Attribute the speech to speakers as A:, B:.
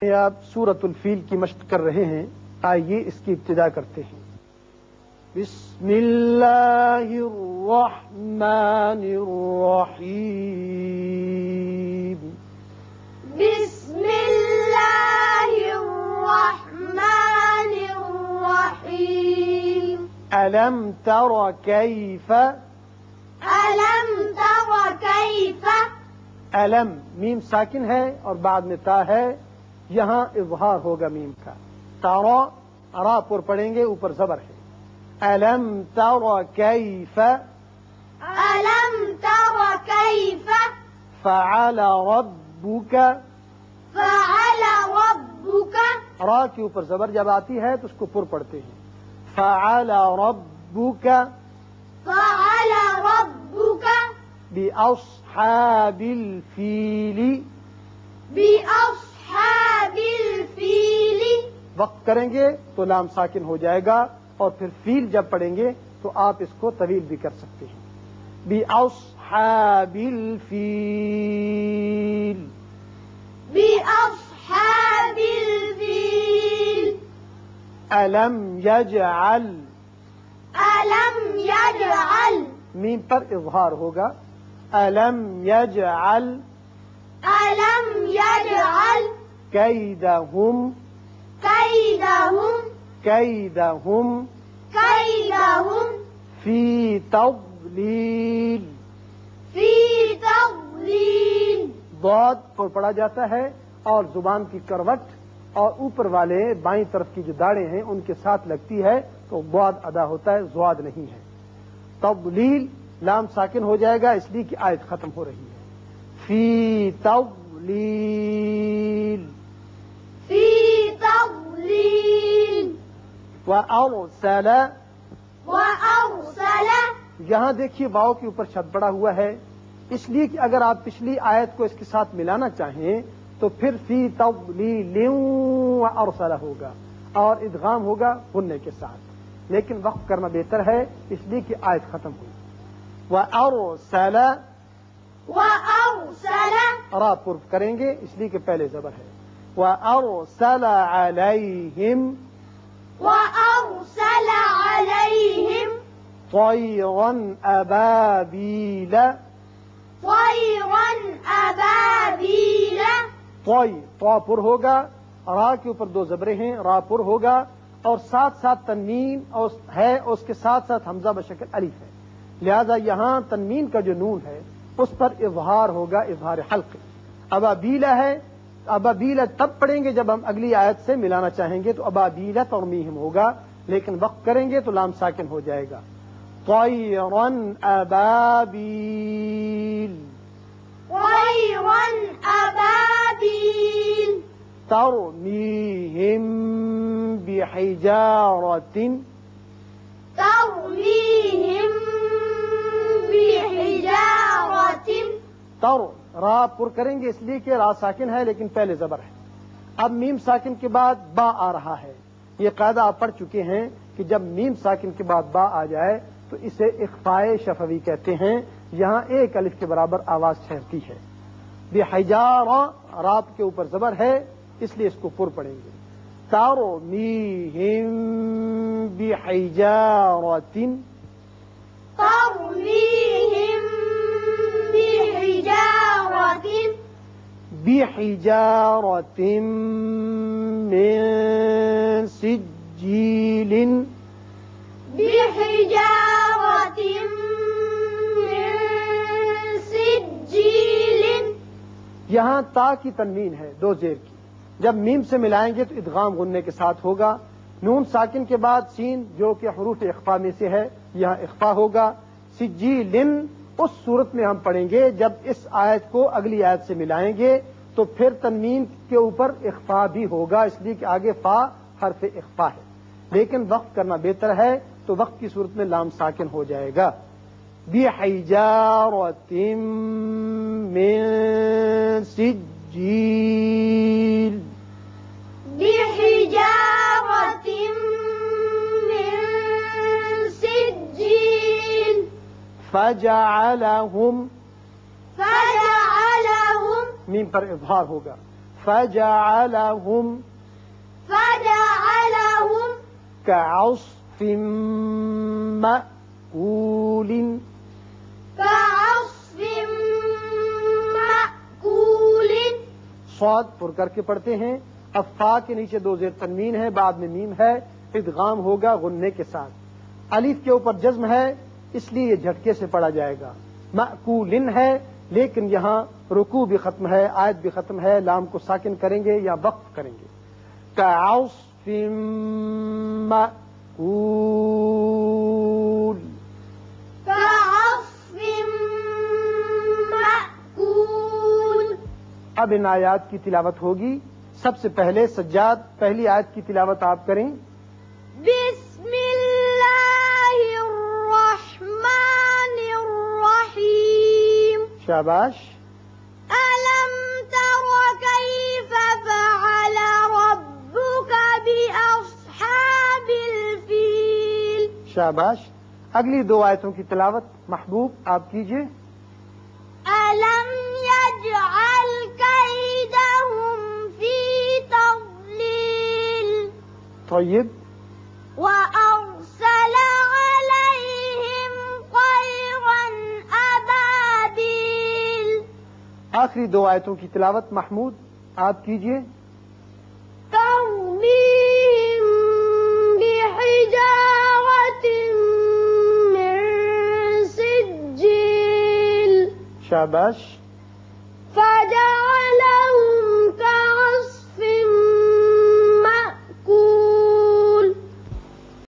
A: آپ سورۃ الفیل کی مشق کر رہے ہیں، آئیے اس کی ابتدا کرتے ہیں۔ بسم اللہ الرحمن الرحیم۔
B: بسم اللہ الرحمن الرحیم۔
A: ألم تر كيف
B: ألم تر كيف
A: ألم میم ساکن ہے اور بعد میں تا ہے، یہاں اظہار ہوگا میم کا۔ تارا را پر پڑھیں گے، اوپر زبر ہے۔ ألم تر كيف
B: ألم تر كيف
A: فعل ربك
B: فعل ربك
A: را کے اوپر زبر جب آتی ہے تو اس کو پر پڑھتے ہیں۔ فعل ربك
B: فعل ربك
A: بأصحاب الفیل،
B: بأصحاب الفیل۔
A: وقت کریں گے تو لام ساکن ہو جائے گا، اور پھر فیل جب پڑھیں گے تو آپ اس کو طویل بھی کر سکتے ہیں۔ بأصحاب الفیل،
B: بأصحاب الفیل۔
A: ألم يجعل
B: ألم يجعل
A: میم پر اظہار ہوگا۔ ألم يجعل
B: ألم يجعل
A: كيدهم
B: كيدهم
A: كيدهم
B: كيدهم
A: في تضليل،
B: في تضليل۔
A: ضاد پر پڑھا جاتا ہے اور زبان کی کروٹ اور اوپر والے بائیں طرف کی جو داڑیں ہیں ان کے ساتھ لگتی ہے تو ضاد ادا ہوتا ہے، زواد نہیں ہے۔ تضلیل لام ساکن ہو جائے گا اس لیے کہ آیت ختم ہو رہی ہے۔ فی تضلیل
B: في تضليل۔
A: وأرسل،
B: وأرسل
A: یہاں دیکھیے واؤ کے اوپر شد پڑا ہوا ہے، اس لیے کہ اگر آپ پچھلی آیت کو اس کے ساتھ ملانا چاہیں تو پھر فی تضلیل وأرسل ہوگا اور ادغام ہوگا غننے کے ساتھ، لیکن وقف کرنا بہتر ہے اس لیے کہ آیت ختم ہوئی۔ وأرسل
B: وأرسل
A: را پر کریں گے اس لیے کہ پہلے زبر ہے۔ وأرسل علیہم
B: وأرسل عليهم
A: طیرا ابابیل،
B: طيرا أبابيل۔
A: طی طا پر ہوگا، را کے اوپر دو زبریں ہیں، را پر ہوگا اور ساتھ ساتھ تنوین ہے، اس کے ساتھ ساتھ حمزہ بشکل الف ہے، لہذا یہاں تنوین کا جو نون ہے اس پر اظہار ہوگا، اظہار حلق۔ ابابیلا ہے، ابابیلا تب پڑھیں گے جب ہم اگلی آیت سے ملانا چاہیں گے تو ابابیلا ترمیہم ہوگا، لیکن وقت کریں گے تو لام ساکن ہو جائے گا۔ طیرا ابابیل
B: طيرا أبابيل
A: ترمیہم بحجارۃ،
B: ترميهم بحجارة۔
A: تر را پر کریں گے اس لیے کہ را ساکن ہے لیکن پہلے زبر ہے۔ اب میم ساکن کے بعد با آ رہا ہے، یہ قاعدہ آپ پڑھ چکے ہیں کہ جب میم ساکن کے بعد با آ جائے تو اسے اخفائے شفوی کہتے ہیں، یہاں ایک الف کے برابر آواز ٹھہرتی ہے۔ بحجارہ را کے اوپر زبر ہے اس لیے اس کو پر پڑھیں گے۔ ترمیہم بحجارۃ،
B: ترميهم بحجارة
A: بحجارۃ من سجیل،
B: بحجارة من سجيل۔
A: یہاں تا کی تنوین ہے دو زیر کی، جب میم سے ملائیں گے تو ادغام غننے کے ساتھ ہوگا۔ نون ساکن کے بعد سین جو کہ حروف اخفا میں سے ہے، یہاں اخفا ہوگا۔ سجیلن اس صورت میں ہم پڑھیں گے جب اس آیت کو اگلی آیت سے ملائیں گے تو پھر تنوین کے اوپر اخفا بھی ہوگا، اس لیے کہ آگے فا حرف اخفا ہے، لیکن وقت کرنا بہتر ہے تو وقت کی صورت میں لام ساکن ہو جائے گا۔ بحجارۃ من سجیل،
B: بحجارة من سجيل۔
A: فجعلهم
B: فجعلهم
A: میم پر اظہار ہوگا۔ فجعلهم كعصف مأكول
B: كعصف مأكول
A: صاد پر کر کے پڑھتے ہیں. اب فا کے نیچے دو زیر تنوین ہے، بعد میں میم ہے، ادغام ہوگا غنے کے ساتھ. الف کے اوپر جزم ہے اس لیے یہ جھٹکے سے پڑھا جائے گا. مأکولن ہے لیکن یہاں رکوع بھی ختم ہے، آیت بھی ختم ہے، لام کو ساکن کریں گے یا وقف کریں گے. کعصف مأکول.
B: كعصف مأكول.
A: اب ان آیات کی تلاوت ہوگی. سب سے پہلے سجاد پہلی آیت کی تلاوت آپ کریں.
B: بسم اللہ الرحمن الرحیم.
A: شاباش.
B: ألم تر كيف فعل ربك بأصحاب الفيل.
A: شاباش. اگلی دو آیتوں کی تلاوت محبوب آپ کیجئے.
B: ألم يجعل كيدهم في تضليل.
A: طيب.
B: وأرسل عليهم طيرا أبابيل.
A: آخری دو آیتوں کی تلاوت محمود آپ کیجئے.
B: ترميهم بحجارة من سجيل.
A: شاباش.